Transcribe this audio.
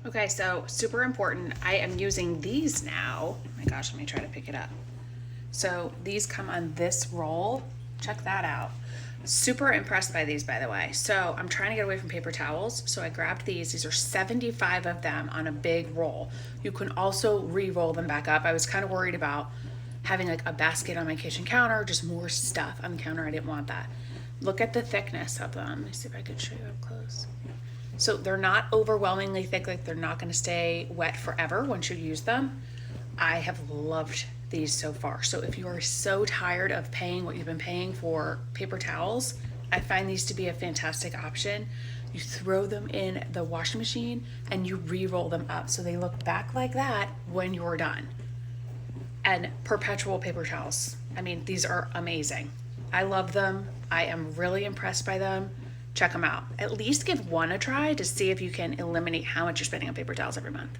Okay, so super important. I am using these now. Oh my gosh, let me try to pick it up. So these come on this roll. Check that out. Super impressed by these, by the way. So I'm trying to get away from paper towels. So I grabbed these. These are 75 of them on a big roll. You can also re-roll them back up. I was kind of worried about having like a basket on my kitchen counter, just more stuff on the counter. I didn't want that. Look at the thickness of them. Let me see if I can show you up close. So they're not overwhelmingly thick, like they're not going to stay wet forever once you use them. I have loved these so far. So if you are so tired of paying what you've been paying for paper towels, I find these to be a fantastic option. You throw them in the washing machine and you re-roll them up so they look back like that when you're done. And perpetual paper towels. I mean, these are amazing. I love them. I am really impressed by them. Check them out. At least give one a try to see if you can eliminate how much you're spending on paper towels every month.